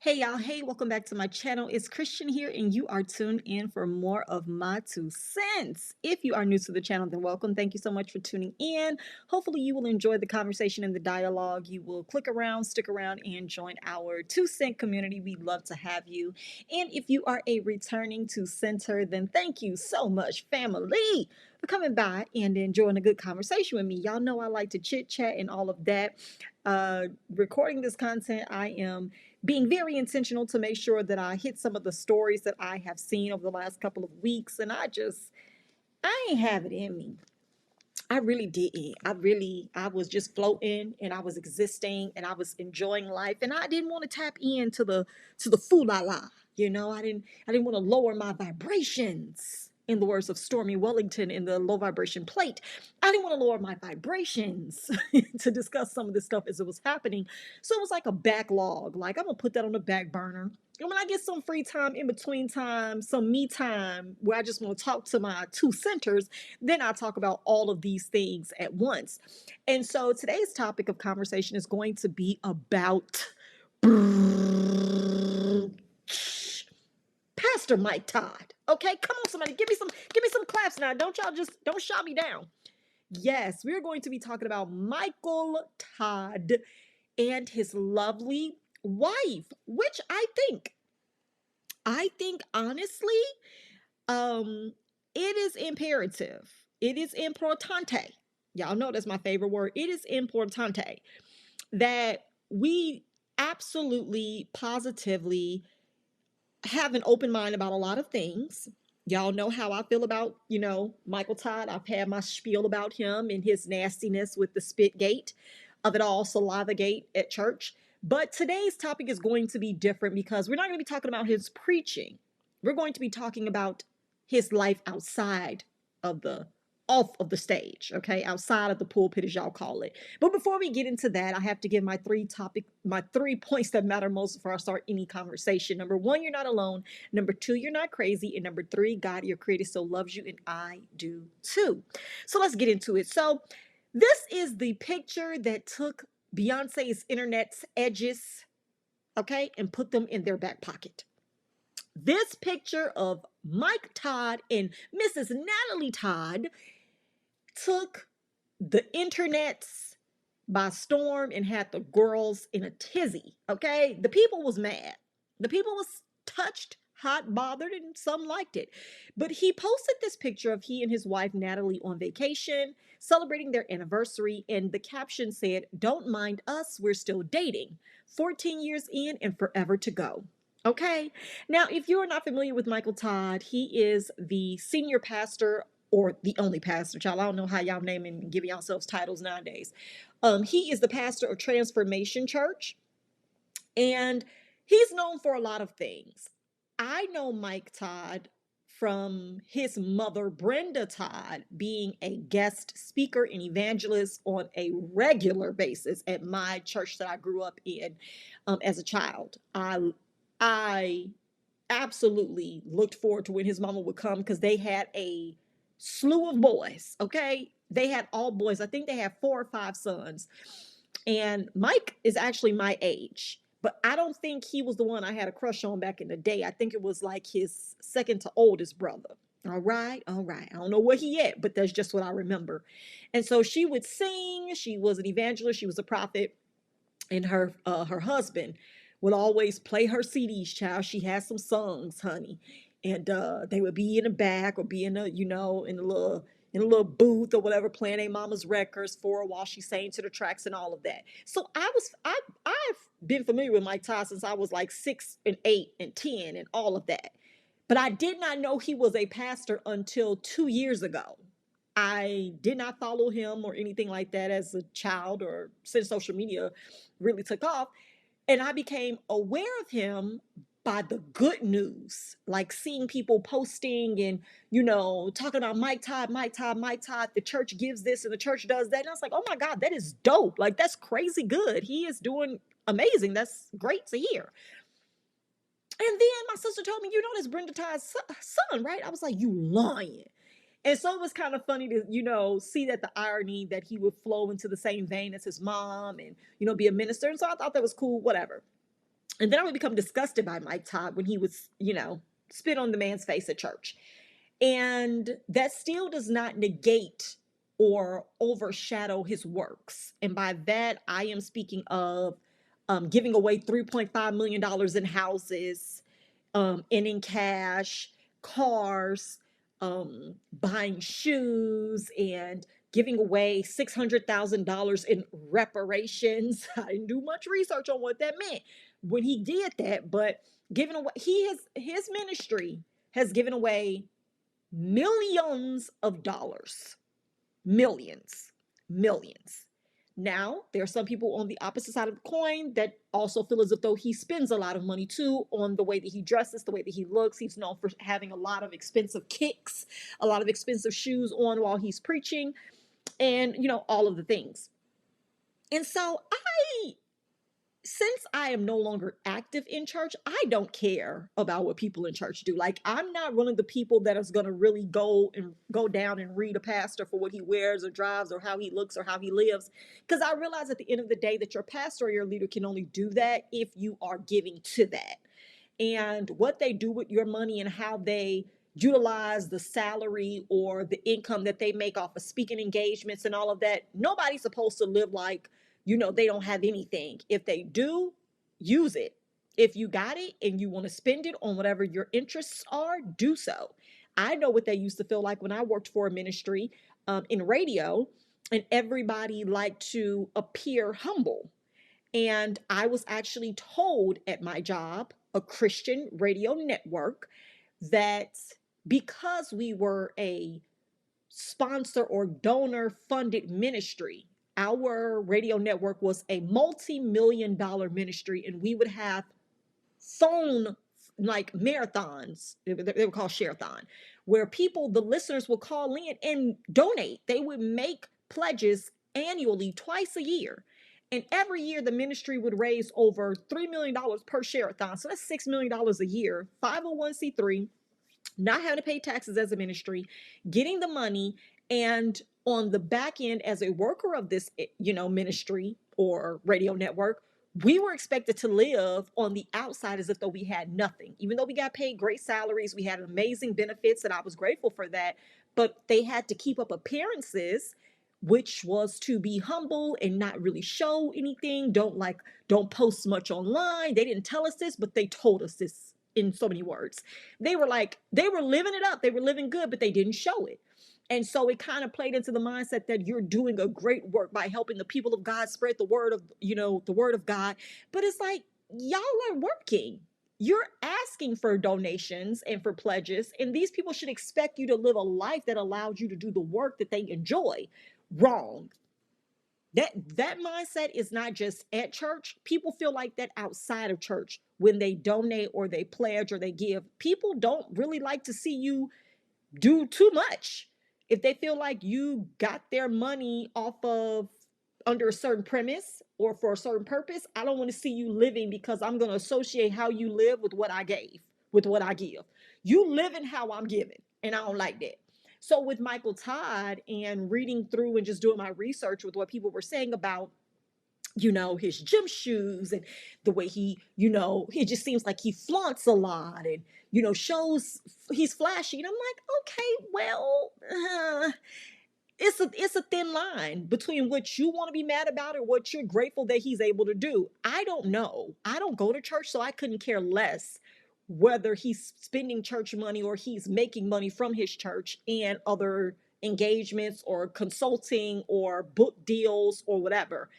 Hey y'all, hey, welcome back to my channel. It's Christian here, and you are tuned in for more of my 2 cents. If you are new to the channel, then welcome. Thank you so much for tuning in. Hopefully, you will enjoy the conversation and the dialogue. You will click around, stick around, and join our 2 cent community. We'd love to have you. And if you are a returning 2 center, then thank you so much, family, for coming by and enjoying a good conversation with me. Y'all know I like to chit chat and all of that. Recording this content, I am being very intentional to make sure that I hit some of the stories that I have seen over the last couple of weeks. And I ain't have it in me. I really didn't. I was just floating and I was existing and I was enjoying life. And I didn't want to tap into the fool la la. I didn't want to lower my vibrations. In the words of Stormy Wellington in the low vibration plate, I didn't want to lower my vibrations to discuss some of this stuff as it was happening. So it was like a backlog. Like, I'm gonna put that on the back burner. And when I get some free time in between time, some me time where I just want to talk to my 2 centers, then I talk about all of these things at once. And so today's topic of conversation is going to be about Pastor Mike Todd. Okay, come on, somebody, give me some claps now. Don't shut me down. Yes, we're going to be talking about Michael Todd and his lovely wife, which I think honestly, um, it is imperative. It is importante. Y'all know that's my favorite word. It is importante that we absolutely, positively have an open mind about a lot of things. Y'all know how I feel about, Michael Todd. I've had my spiel about him and his nastiness with the spit gate of it all, saliva gate at church. But today's topic is going to be different because we're not going to be talking about his preaching. We're going to be talking about his life outside of the off of the stage, okay? Outside of the pulpit, as y'all call it. But before we get into that, I have to give my 3 points that matter most before I start any conversation. Number one, you're not alone. Number two, you're not crazy. And number three, God, your creator, still loves you, and I do too. So let's get into it. So this is the picture that took Beyonce's internet's edges, okay, and put them in their back pocket. This picture of Mike Todd and Mrs. Natalie Todd took the internets by storm and had the girls in a tizzy. Okay, the people was mad. The people was touched, hot, bothered, and some liked it. But he posted this picture of he and his wife Natalie on vacation, celebrating their anniversary, and the caption said, "Don't mind us, we're still dating. 14 years in and forever to go." Okay. Now, if you are not familiar with Michael Todd, he is the senior pastor or the only pastor, child. I don't know how y'all name and give yourselves titles nowadays. He is the pastor of Transformation Church, and he's known for a lot of things. I know Mike Todd from his mother, Brenda Todd, being a guest speaker and evangelist on a regular basis at my church that I grew up in as a child. I absolutely looked forward to when his mama would come because they had a slew of boys. Okay, they had all boys. I think they had 4 or 5 sons, and Mike is actually my age, but I don't think he was the one I had a crush on back in the day. I think it was like his second to oldest brother. All right, all right. I don't know where he at, but that's just what I remember. And so she would sing. She was an evangelist. She was a prophet, and her husband would always play her CDs. Child, she had some songs, honey, and they would be in the back or be in a in a little booth or whatever, playing a mama's records for her while she sang to the tracks and all of that. So I've been familiar with Mike Todd since I was like 6 and 8 and 10 and all of that. But I did not know he was a pastor until 2 years ago. I did not follow him or anything like that as a child or since social media really took off. And I became aware of him by the good news, like seeing people posting and, talking about Mike Todd, Mike Todd, Mike Todd. The church gives this and the church does that. And I was like, oh my God, that is dope. Like, that's crazy good. He is doing amazing. That's great to hear. And then my sister told me, that's Brenda Todd's son, right? I was like, you lying. And so it was kind of funny to, see that the irony that he would flow into the same vein as his mom and, be a minister. And so I thought that was cool, whatever. And then I would become disgusted by Mike Todd when he would, spit on the man's face at church. And that still does not negate or overshadow his works. And by that, I am speaking of giving away $3.5 million in houses, and in cash, cars, buying shoes, and giving away $600,000 in reparations. I didn't do much research on what that meant when he did that, but giving away, his ministry has given away millions of dollars. Millions. Millions. Now, there are some people on the opposite side of the coin that also feel as if though he spends a lot of money too on the way that he dresses, the way that he looks. He's known for having a lot of expensive kicks, a lot of expensive shoes on while he's preaching, and, all of the things. And so since I am no longer active in church, I don't care about what people in church do. Like, I'm not one of the people that is going to really go down and read a pastor for what he wears or drives or how he looks or how he lives. Because I realize at the end of the day that your pastor or your leader can only do that if you are giving to that. And what they do with your money and how they utilize the salary or the income that they make off of speaking engagements and all of that, nobody's supposed to live like, they don't have anything. If they do, use it. If you got it and you want to spend it on whatever your interests are, do so. I know what they used to feel like when I worked for a ministry in radio, and everybody liked to appear humble. And I was actually told at my job, a Christian radio network, that because we were a sponsor or donor funded ministry, our radio network was a multi-million-dollar ministry, and we would have phone like marathons. They were called share-a-thon, where the listeners would call in and donate. They would make pledges annually, twice a year. And every year the ministry would raise over $3 million per share-a-thon. So that's $6 million a year, 501c3, not having to pay taxes as a ministry, getting the money, and on the back end as a worker of this, ministry or radio network, we were expected to live on the outside as if though we had nothing. Even though we got paid great salaries, we had amazing benefits, and I was grateful for that. But they had to keep up appearances, which was to be humble and not really show anything. Don't post much online. They didn't tell us this, but they told us this in so many words. They were living it up. They were living good, but they didn't show it. And so it kind of played into the mindset that you're doing a great work by helping the people of God spread the word of God. But it's like, y'all are working. You're asking for donations and for pledges, and these people should expect you to live a life that allows you to do the work that they enjoy. Wrong. That mindset is not just at church. People feel like that outside of church when they donate or they pledge or they give. People don't really like to see you do too much. If they feel like you got their money off of under a certain premise or for a certain purpose, I don't want to see you living because I'm going to associate how you live with what I gave, with what I give. You live in how I'm giving, and I don't like that. So with Michael Todd and reading through and just doing my research with what people were saying about, his gym shoes and the way it just seems like he flaunts a lot and, shows he's flashy. And I'm like, okay, well, it's a thin line between what you want to be mad about and what you're grateful that he's able to do. I don't know. I don't go to church, so I couldn't care less whether he's spending church money or he's making money from his church and other engagements or consulting or book deals or whatever.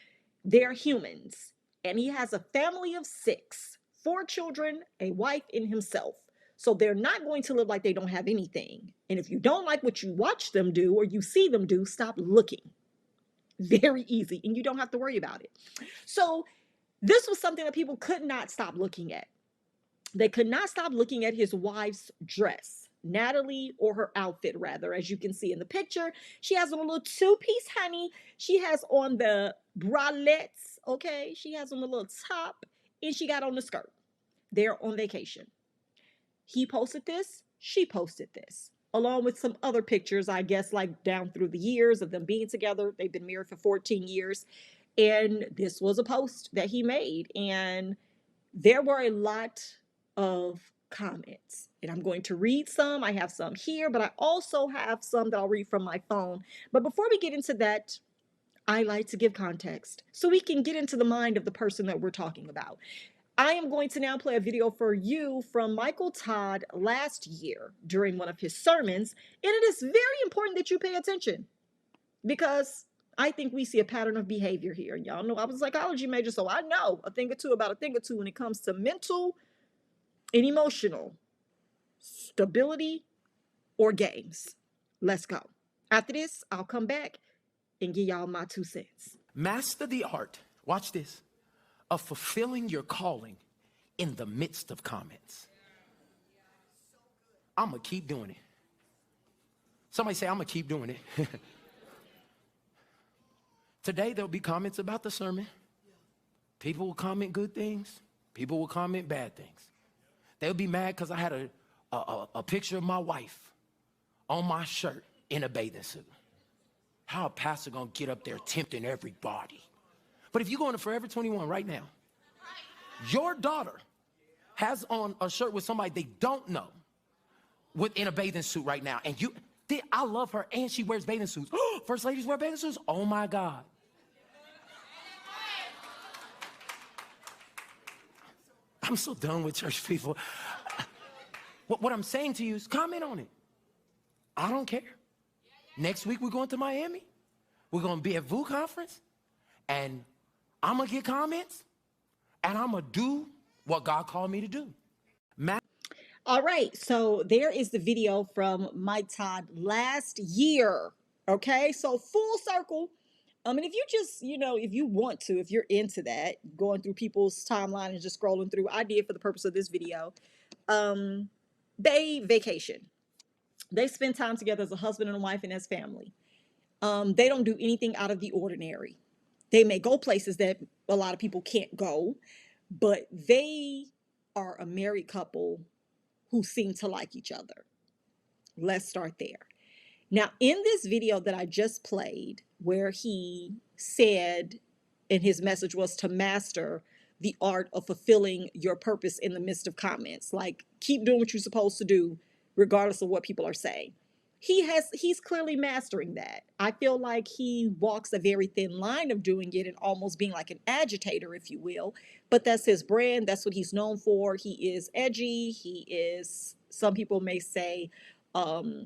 They're humans. And he has a family of 6, 4 children, a wife, and himself. So they're not going to live like they don't have anything. And if you don't like what you watch them do or you see them do, stop looking. Very easy. And you don't have to worry about it. So this was something that people could not stop looking at. They could not stop looking at his wife's dress, Natalie, or her outfit, rather. As you can see in the picture, she has on a little 2-piece, honey. She has on the bralettes, okay? She has on the little top, and she got on the skirt. They're on vacation. He posted this. She posted this, along with some other pictures, I guess, like down through the years of them being together. They've been married for 14 years. And this was a post that he made. And there were a lot of comments, and I'm going to read some. I have some here, but I also have some that I'll read from my phone. But before we get into that, I like to give context so we can get into the mind of the person that we're talking about. I am going to now play a video for you from Michael Todd last year during one of his sermons, and it is very important that you pay attention because I think we see a pattern of behavior here. And y'all know I was a psychology major, so I know a thing or two about a thing or two when it comes to mental and emotional stability or games. Let's go. After this, I'll come back and give y'all my 2 cents. Master the art, watch this, of fulfilling your calling in the midst of comments. I'm going to keep doing it. Somebody say, I'm going to keep doing it. Today, there'll be comments about the sermon. People will comment good things. People will comment bad things. They'll be mad because I had a picture of my wife on my shirt in a bathing suit. How a pastor going to get up there tempting everybody? But if you go into Forever 21 right now, your daughter has on a shirt with somebody they don't know in a bathing suit right now. And I love her, and she wears bathing suits. First ladies wear bathing suits? Oh, my God. I'm so done with church people. What I'm saying to you is comment on it. I don't care. Next week, we're going to Miami. We're going to be at VU conference. And I'm going to get comments. And I'm going to do what God called me to do. All right. So there is the video from Mike Todd last year. Okay. So full circle. And if you just, if you want to, if you're into that, going through people's timeline and just scrolling through, I did for the purpose of this video. They vacation. They spend time together as a husband and a wife and as family. They don't do anything out of the ordinary. They may go places that a lot of people can't go, but they are a married couple who seem to like each other. Let's start there. Now, in this video that I just played, where he said, and his message was to master the art of fulfilling your purpose in the midst of comments, like keep doing what you're supposed to do, regardless of what people are saying. He's clearly mastering that. I feel like he walks a very thin line of doing it and almost being like an agitator, if you will. But that's his brand. That's what he's known for. He is edgy. He is, some people may say,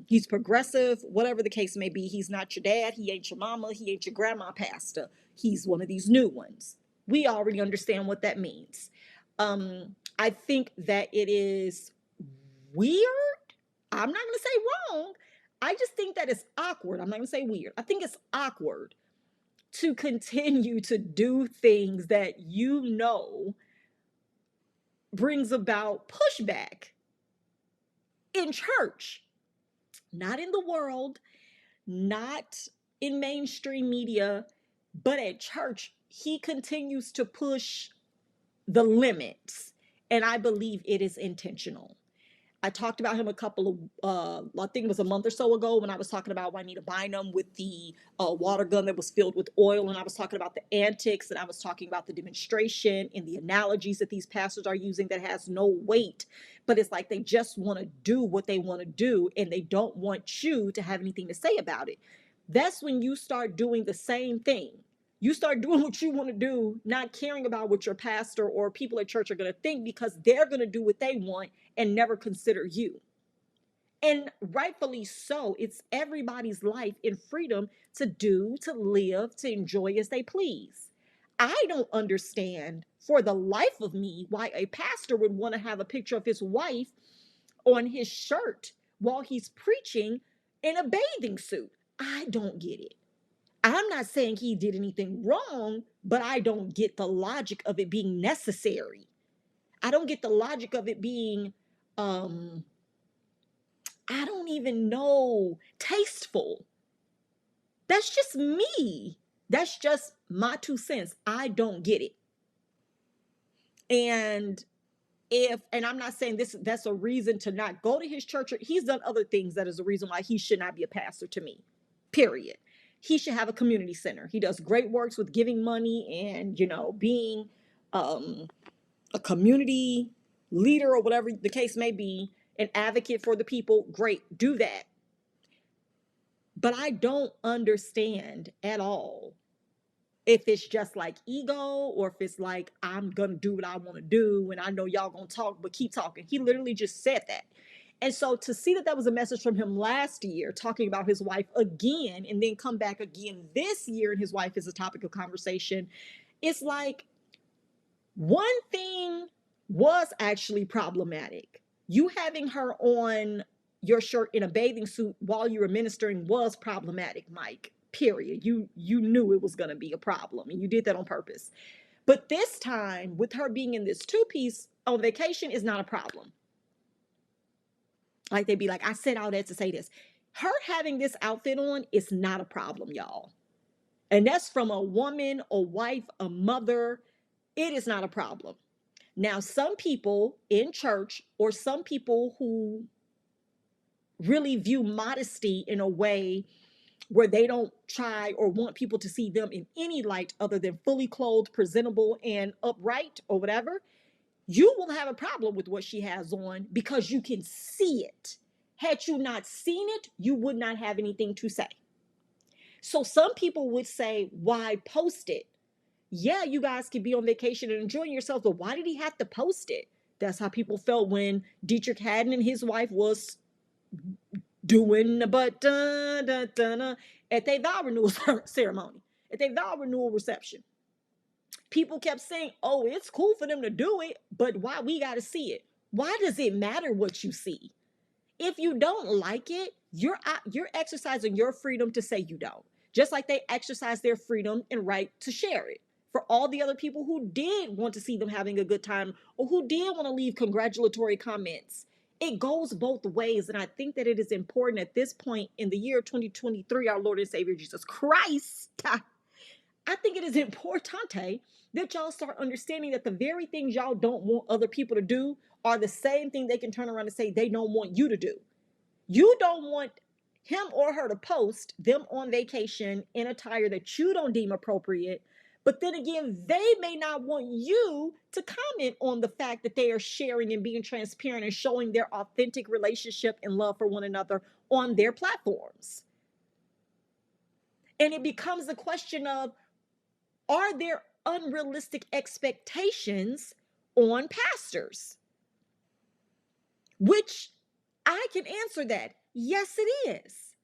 he's progressive, whatever the case may be. He's not your dad. He ain't your mama. He ain't your grandma pastor. He's one of these new ones. We already understand what that means. I think that it is weird. I'm not going to say wrong. I just think that it's awkward. I'm not going to say weird. I think it's awkward to continue to do things that brings about pushback in church, not in the world, not in mainstream media, but at church. He continues to push the limits, and I believe it is intentional. I talked about him a couple of, I think it was a month or so ago when I was talking about Juanita Bynum with the water gun that was filled with oil. And I was talking about the antics, and I was talking about the demonstration and the analogies that these pastors are using that has no weight. But it's like they just want to do what they want to do, and they don't want you to have anything to say about it. That's when you start doing the same thing. You start doing what you want to do, not caring about what your pastor or people at church are going to think, because they're going to do what they want and never consider you. And rightfully so. It's everybody's life in freedom to do, to live, to enjoy as they please. I don't understand for the life of me why a pastor would want to have a picture of his wife on his shirt while he's preaching in a bathing suit. I don't get it. I'm not saying he did anything wrong, but I don't get the logic of it being necessary. I don't get the logic of it being, I don't even know, tasteful. That's just me. That's just my 2 cents. I don't get it. And I'm not saying that's a reason to not go to his church. He's done other things that is a reason why he should not be a pastor to me, period. He should have a community center. He does great works with giving money and, being a community leader or whatever the case may be, an advocate for the people, great, do that. But I don't understand at all if it's just like ego or if it's like I'm gonna do what I want to do and I know y'all gonna talk, but keep talking. He literally just said that. And so to see that that was a message from him last year talking about his wife again and then come back again this year and his wife is a topic of conversation, it's like one thing was actually problematic. You having her on your shirt in a bathing suit while you were ministering was problematic, Mike. Period. You knew it was going to be a problem and you did that on purpose. But this time with her being in this two-piece on vacation is not a problem. Like they'd be like, I said all that to say this. Her having this outfit on is not a problem, y'all. And that's from a woman, a wife, a mother. It is not a problem. Now, some people in church or some people who really view modesty in a way where they don't try or want people to see them in any light other than fully clothed, presentable, and upright or whatever, you will have a problem with what she has on because you can see it. Had you not seen it, you would not have anything to say. So some people would say, why post it? Yeah, you guys could be on vacation and enjoying yourself, but why did he have to post it? That's how people felt when Dietrich Haddon and his wife was doing but at their vow renewal ceremony, at their vow renewal reception. People kept saying, oh, it's cool for them to do it, but why we got to see it? Why does it matter what you see? If you don't like it, you're exercising your freedom to say you don't. Just like they exercise their freedom and right to share it. For all the other people who did want to see them having a good time or who did want to leave congratulatory comments. It goes both ways. And I think that it is important at this point in the year 2023, our Lord and Savior Jesus Christ. I think it is importante that y'all start understanding that the very things y'all don't want other people to do are the same thing they can turn around and say they don't want you to do. You don't want him or her to post them on vacation in attire that you don't deem appropriate. But then again, they may not want you to comment on the fact that they are sharing and being transparent and showing their authentic relationship and love for one another on their platforms. And it becomes the question of, are there unrealistic expectations on pastors? Which I can answer that. Yes, it is.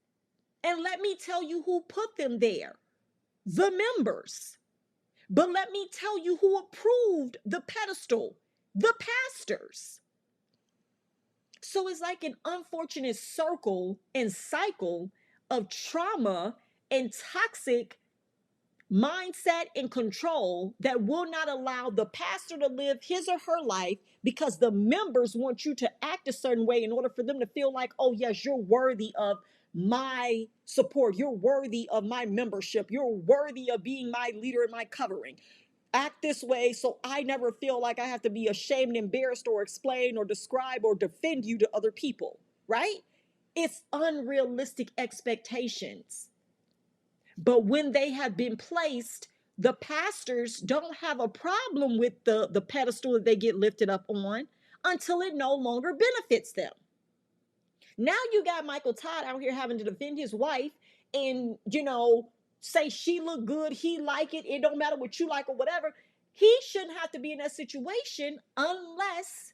And let me tell you who put them there, the members. But let me tell you who approved the pedestal, the pastors. So it's like an unfortunate circle and cycle of trauma and toxic mindset and control that will not allow the pastor to live his or her life because the members want you to act a certain way in order for them to feel like, oh, yes, you're worthy of my support. You're worthy of my membership. You're worthy of being my leader and my covering. Act this way so I never feel like I have to be ashamed, embarrassed, or explain or describe or defend you to other people, right? It's unrealistic expectations. But when they have been placed, the pastors don't have a problem with the pedestal that they get lifted up on until it no longer benefits them. Now you got Michael Todd out here having to defend his wife and, say she look good, he like it, it don't matter what you like or whatever. He shouldn't have to be in that situation unless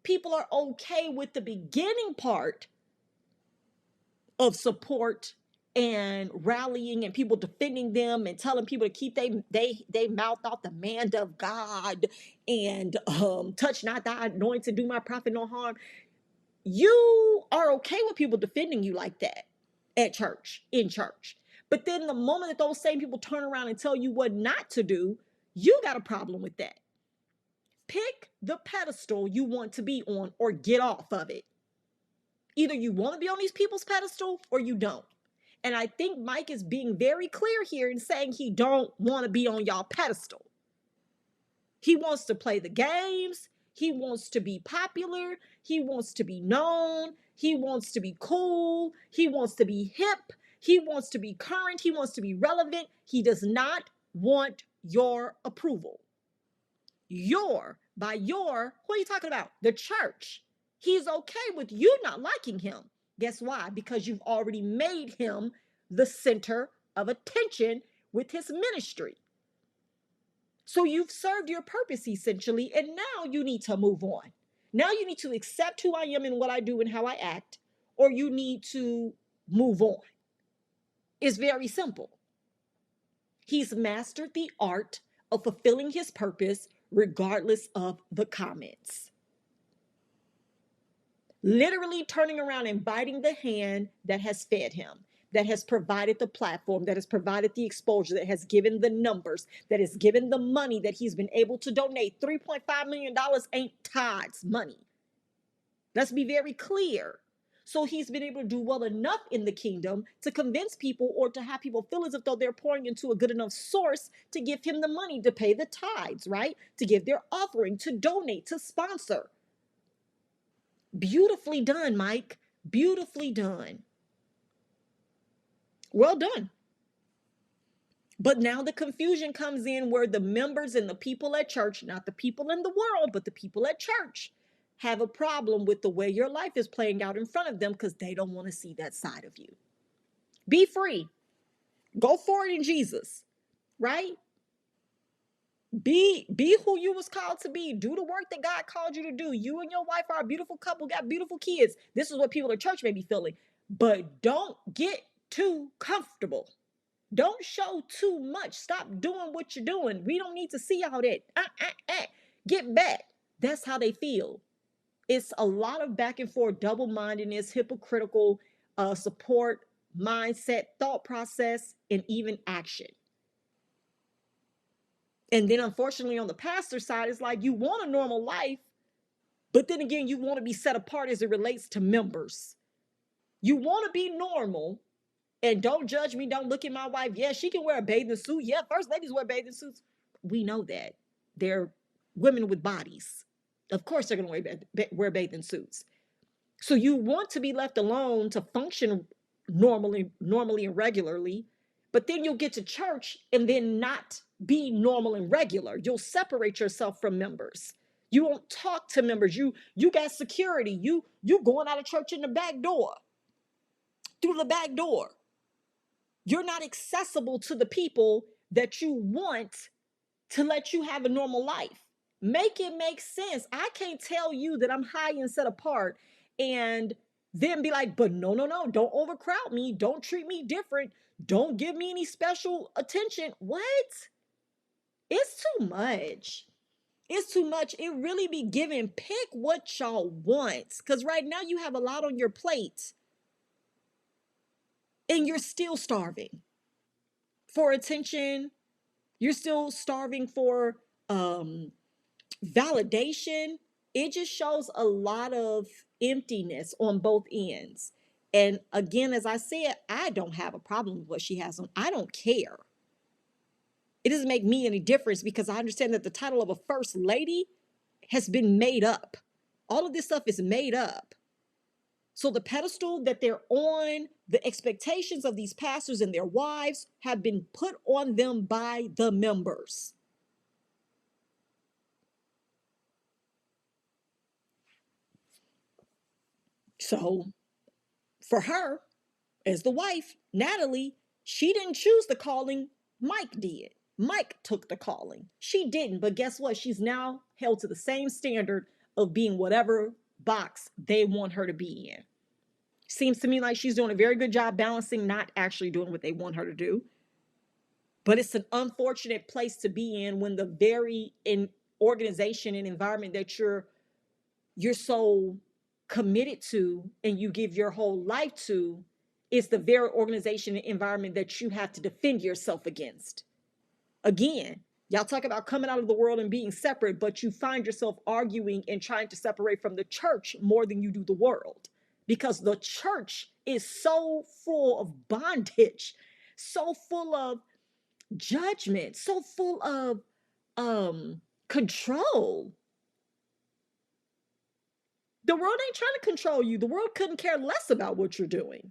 people are okay with the beginning part of support and rallying and people defending them and telling people to keep they mouth off the man of God and touch not thy anointed, do my prophet no harm. You are okay with people defending you like that at church, in church. But then the moment that those same people turn around and tell you what not to do, you got a problem with that. Pick the pedestal you want to be on or get off of it. Either you want to be on these people's pedestal or you don't. And I think Mike is being very clear here in saying he don't want to be on y'all pedestal. He wants to play the games. He wants to be popular. He wants to be known. He wants to be cool. He wants to be hip. He wants to be current. He wants to be relevant. He does not want your approval. Your by your, who are you talking about? The church. He's okay with you not liking him. Guess why? Because you've already made him the center of attention with his ministry. So you've served your purpose essentially, and now you need to move on. Now you need to accept who I am and what I do and how I act, or you need to move on. It's very simple. He's mastered the art of fulfilling his purpose regardless of the comments. Literally turning around and biting the hand that has fed him, that has provided the platform, that has provided the exposure, that has given the numbers, that has given the money that he's been able to donate. $3.5 million ain't Todd's money. Let's be very clear. So he's been able to do well enough in the kingdom to convince people or to have people feel as if though they're pouring into a good enough source to give him the money to pay the tithes, right? To give their offering, to donate, to sponsor. Beautifully done, Mike. Beautifully done. Well done. But now the confusion comes in where the members and the people at church, not the people in the world, but the people at church, have a problem with the way your life is playing out in front of them because they don't want to see that side of you. Be free. Go for it in Jesus, right? Be who you was called to be. Do the work that God called you to do. You and your wife are a beautiful couple, got beautiful kids. This is what people at church may be feeling. But don't get too comfortable. Don't show too much. Stop doing what you're doing. We don't need to see all that. Get back. That's how they feel. It's a lot of back and forth, double-mindedness, hypocritical support, mindset, thought process, and even action. And then unfortunately on the pastor side, it's like you want a normal life, but then again, you want to be set apart as it relates to members. You want to be normal, and don't judge me. Don't look at my wife. Yeah, she can wear a bathing suit. Yeah, first ladies wear bathing suits. We know that. They're women with bodies. Of course they're going to wear bathing suits. So you want to be left alone to function normally and regularly, but then you'll get to church and then not be normal and regular. You'll separate yourself from members. You won't talk to members. You got security. You going out of church in the back door, through the back door. You're not accessible to the people that you want to let you have a normal life. Make it make sense. I can't tell you that I'm high and set apart and then be like, but no, don't overcrowd me. Don't treat me different. Don't give me any special attention. What? It's too much. It's too much. It really be given. Pick what y'all want. Because right now you have a lot on your plate and you're still starving for attention. You're still starving for validation. It just shows a lot of emptiness on both ends. And again, as I said, I don't have a problem with what she has on. I don't care. It doesn't make me any difference because I understand that the title of a first lady has been made up. All of this stuff is made up. So the pedestal that they're on, the expectations of these pastors and their wives have been put on them by the members. So for her, as the wife, Natalie, she didn't choose the calling, Mike did. Mike took the calling. She didn't, but guess what? She's now held to the same standard of being whatever box they want her to be in. Seems to me like she's doing a very good job balancing, not actually doing what they want her to do. But it's an unfortunate place to be in when the very organization and environment that you're so committed to and you give your whole life to is the very organization and environment that you have to defend yourself against. Again, y'all talk about coming out of the world and being separate, but you find yourself arguing and trying to separate from the church more than you do the world because the church is so full of bondage, so full of judgment, so full of control. The world ain't trying to control you. The world couldn't care less about what you're doing.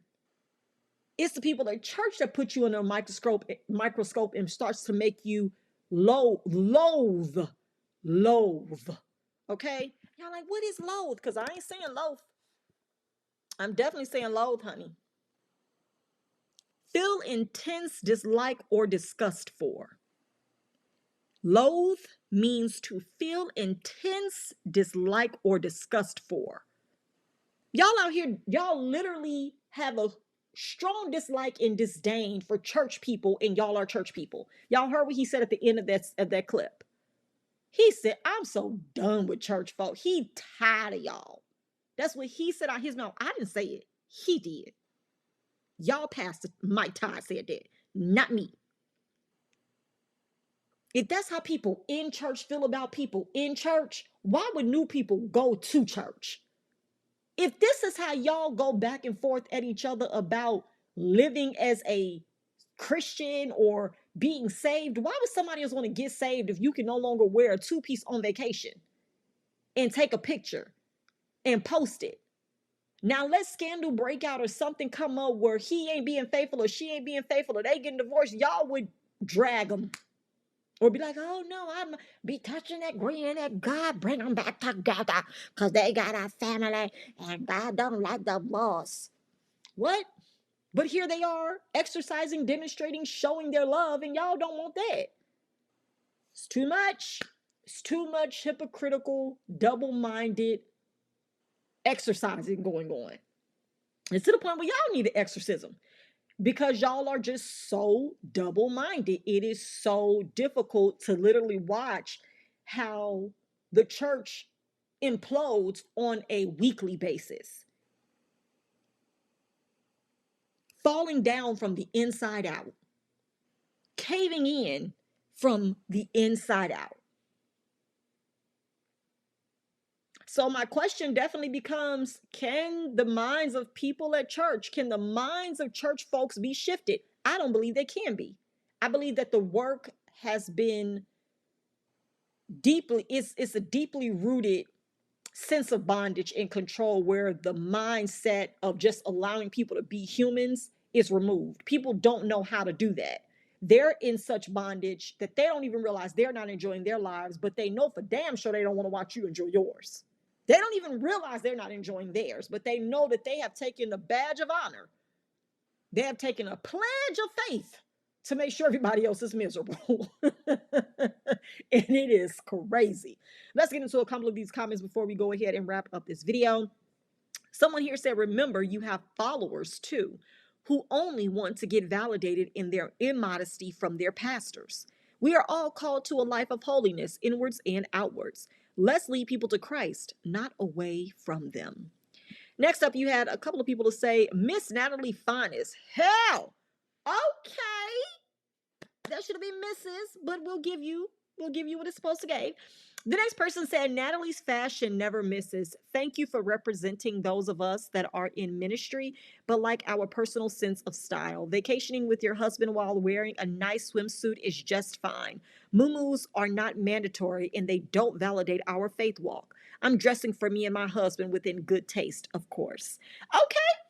It's the people at church that put you under a microscope and starts to make you loathe Okay? Y'all like, what is loathe? Because I ain't saying loath. I'm definitely saying loathe, honey. Feel intense dislike or disgust for. Loathe means to feel intense dislike or disgust for. Y'all out here, y'all literally have a strong dislike and disdain for church people, and y'all are church people. Y'all heard what he said at the end of that clip. He said, I'm so done with church folk. He tired of y'all. That's what he said out his mouth. I didn't say it. He did. Y'all pastor Mike Todd said that, not me. If that's how people in church feel about people in church, why would new people go to church? If this is how y'all go back and forth at each other about living as a Christian or being saved, why would somebody else want to get saved if you can no longer wear a two-piece on vacation and take a picture and post it? Now let scandal break out or something come up where he ain't being faithful or she ain't being faithful or they getting divorced, y'all would drag them or be like, oh no, I'm be touching that green that God bring them back together because they got a family and God don't like the loss. What? But here they are exercising, demonstrating, showing their love, and y'all don't want that. It's too much. It's too much hypocritical, double-minded exercising going on. It's to the point where y'all need an exorcism because y'all are just so double-minded. It is so difficult to literally watch how the church implodes on a weekly basis, falling down from the inside out, caving in from the inside out. So my question definitely becomes, can the minds of people at church, can the minds of church folks be shifted? I don't believe they can be. I believe that the work has been deeply, it's a deeply rooted sense of bondage and control where the mindset of just allowing people to be humans is removed. People don't know how to do that. They're in such bondage that they don't even realize they're not enjoying their lives, but they know for damn sure they don't want to watch you enjoy yours. They don't even realize they're not enjoying theirs, but they know that they have taken the badge of honor. They have taken a pledge of faith to make sure everybody else is miserable. And it is crazy. Let's get into a couple of these comments before we go ahead and wrap up this video. Someone here said, remember, you have followers too, who only want to get validated in their immodesty from their pastors. We are all called to a life of holiness, inwards and outwards. Let's lead people to Christ, not away from them. Next up, you had a couple of people to say, Miss Natalie Finest. Hell, okay. That should have been Mrs., but we'll give you what it's supposed to give. The next person said, Natalie's fashion never misses. Thank you for representing those of us that are in ministry, but like our personal sense of style. Vacationing with your husband while wearing a nice swimsuit is just fine. Muumuus are not mandatory and they don't validate our faith walk. I'm dressing for me and my husband within good taste, of course. Okay,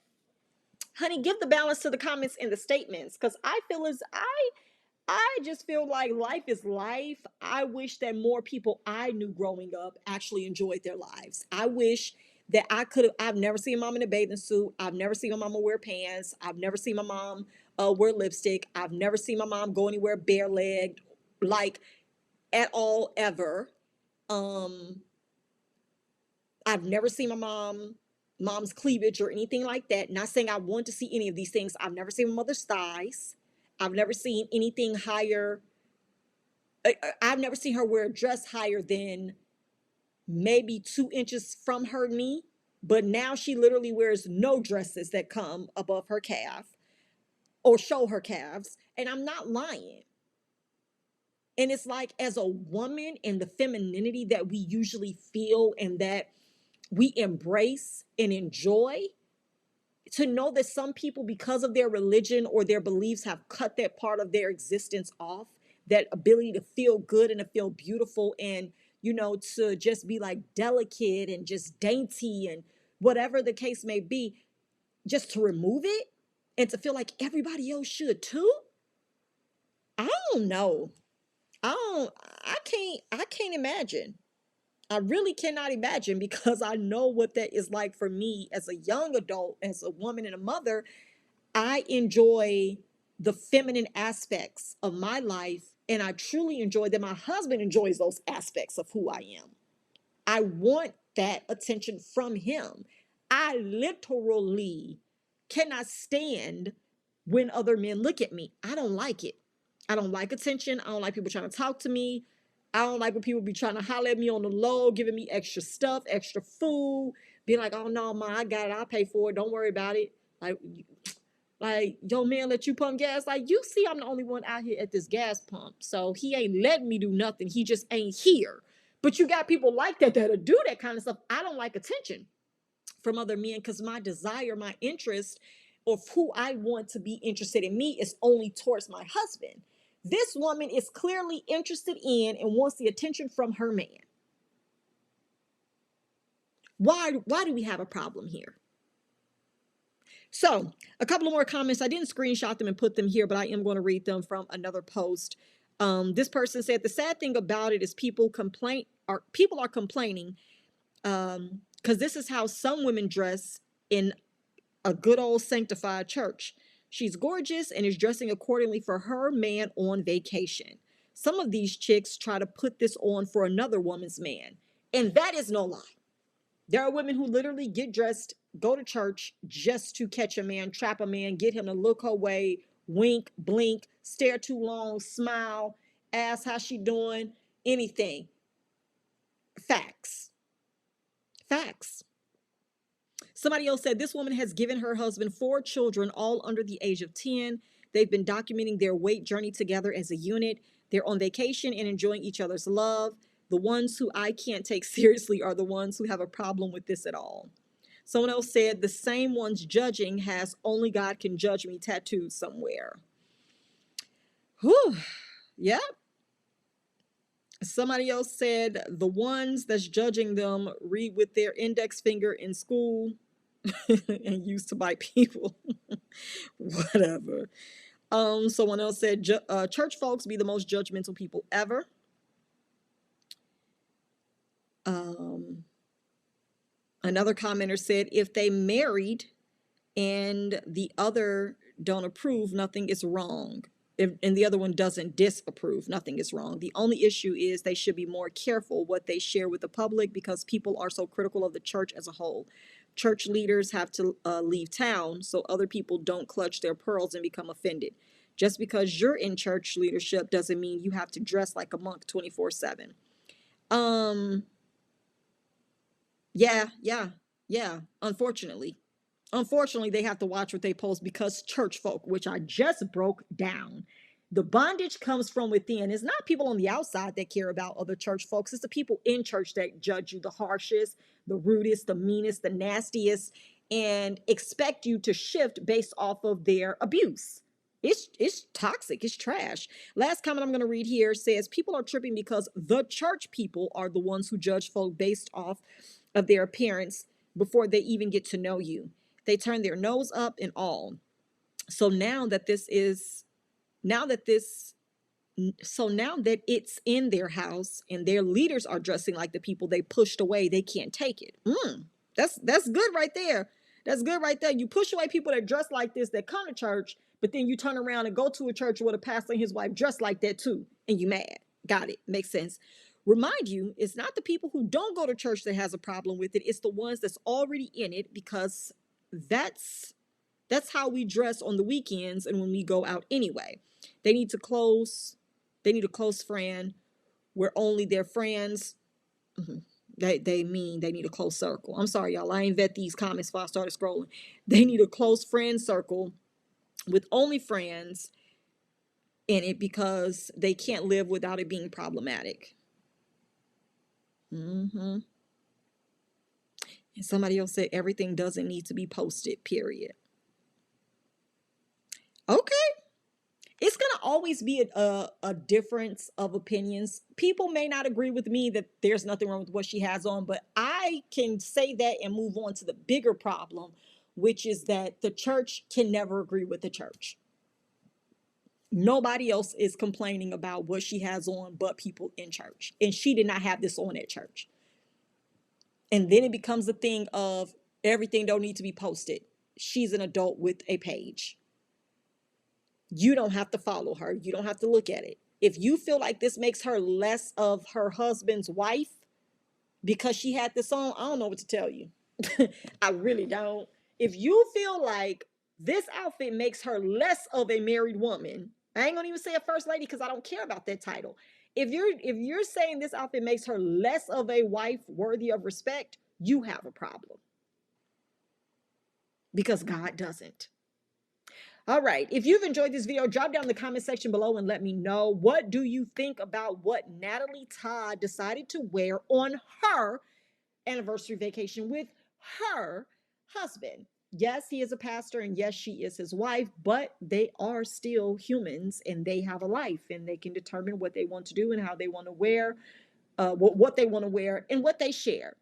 honey, give the balance to the comments and the statements because I just feel like life is life. I wish that more people I knew growing up actually enjoyed their lives. I wish that I've never seen mom in a bathing suit. I've never seen my mama wear pants. I've never seen my mom wear lipstick. I've never seen my mom go anywhere bare legged, like at all, ever. Um, I've never seen mom's cleavage or anything like that. Not saying I want to see any of these things. I've never seen my mother's thighs. I've never seen anything higher. I've never seen her wear a dress higher than maybe 2 inches from her knee. But now she literally wears no dresses that come above her calf or show her calves. And I'm not lying. And it's like, as a woman and the femininity that we usually feel and that we embrace and enjoy, to know that some people, because of their religion or their beliefs, have cut that part of their existence off, that ability to feel good and to feel beautiful and, to just be like delicate and just dainty and whatever the case may be, just to remove it and to feel like everybody else should too. I don't know. I don't, I can't imagine. I really cannot imagine, because I know what that is like for me as a young adult, as a woman and a mother. I enjoy the feminine aspects of my life, and I truly enjoy that my husband enjoys those aspects of who I am. I want that attention from him. I literally cannot stand when other men look at me. I don't like it. I don't like attention. I don't like people trying to talk to me. I don't like when people be trying to holler at me on the low, giving me extra stuff, extra food, being like, oh no, ma, I got it. I'll pay for it. Don't worry about it. Like, yo, man, let you pump gas. Like, you see, I'm the only one out here at this gas pump. So he ain't letting me do nothing. He just ain't here. But you got people like that that'll do that kind of stuff. I don't like attention from other men, because my desire, my interest of who I want to be interested in me is only towards my husband. This woman is clearly interested in and wants the attention from her man. Why do we have a problem here? So, a couple of more comments. I didn't screenshot them and put them here, but I am going to read them from another post. This person said the sad thing about it is people are complaining, because this is how some women dress in a good old sanctified church. She's gorgeous and is dressing accordingly for her man on vacation. Some of these chicks try to put this on for another woman's man, and that is no lie. There are women who literally get dressed, go to church just to catch a man, trap a man, get him to look her way, wink, blink, stare too long, smile, ask how she doing, anything. Facts. Facts. Somebody else said this woman has given her husband 4 children, all under the age of 10. They've been documenting their weight journey together as a unit. They're on vacation and enjoying each other's love. The ones who I can't take seriously are the ones who have a problem with this at all. Someone else said the same ones judging has "only God can judge me" tattooed somewhere. Whew. Yeah. Somebody else said the ones that's judging them read with their index finger in school and used to bite people. Whatever. Someone else said church folks be the most judgmental people ever. Another commenter said if they married and the other don't approve, nothing is wrong. And the other one doesn't disapprove, nothing is wrong. The only issue is they should be more careful what they share with the public, because people are so critical of the church as a whole. Church leaders have to leave town so other people don't clutch their pearls and become offended. Just because you're in church leadership doesn't mean you have to dress like a monk 24/7. Yeah. Unfortunately, they have to watch what they post, because church folk, which I just broke down, the bondage comes from within. It's not people on the outside that care about other church folks. It's the people in church that judge you the harshest, the rudest, the meanest, the nastiest, and expect you to shift based off of their abuse. It's toxic. It's trash. Last comment I'm going to read here says people are tripping because the church people are the ones who judge folk based off of their appearance before they even get to know you. They turn their nose up and all. So now that this is now that this so now that it's in their house and their leaders are dressing like the people they pushed away, they can't take it. That's good right there. That's good right there. You push away people that dress like this, that come to church, but then you turn around and go to a church where the pastor and his wife dress like that too, and you mad. Got it. Makes sense. Remind you, it's not the people who don't go to church that has a problem with it. It's the ones that's already in it, because that's how we dress on the weekends and when we go out anyway. They need to close. They need a close friend where only their friends. They mean they need a close circle. I'm sorry, y'all. I ain't vet these comments before I started scrolling. They need a close friend circle with only friends in it, because they can't live without it being problematic. And somebody else said everything doesn't need to be posted, period. Okay. It's going to always be a difference of opinions. People may not agree with me that there's nothing wrong with what she has on, but I can say that and move on to the bigger problem, which is that the church can never agree with the church. Nobody else is complaining about what she has on but people in church. And she did not have this on at church. And then it becomes a thing of everything don't need to be posted. She's an adult with a page. You don't have to follow her. You don't have to look at it. If you feel like this makes her less of her husband's wife because she had this on, I don't know what to tell you. I really don't. If you feel like this outfit makes her less of a married woman, I ain't gonna even say a first lady because I don't care about that title. If you're saying this outfit makes her less of a wife worthy of respect, you have a problem because God doesn't. All right. If you've enjoyed this video, drop down in the comment section below and let me know, what do you think about what Natalie Todd decided to wear on her anniversary vacation with her husband? Yes, he is a pastor, and yes, she is his wife, but they are still humans and they have a life and they can determine what they want to do and how they want to wear, what they want to wear and what they share.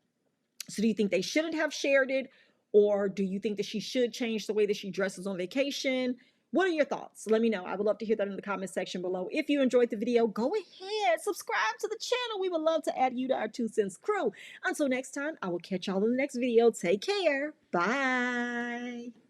So do you think they shouldn't have shared it? Or do you think that she should change the way that she dresses on vacation? What are your thoughts? Let me know. I would love to hear that in the comment section below. If you enjoyed the video, go ahead, subscribe to the channel. We would love to add you to our 2 cents crew. Until next time, I will catch y'all in the next video. Take care. Bye.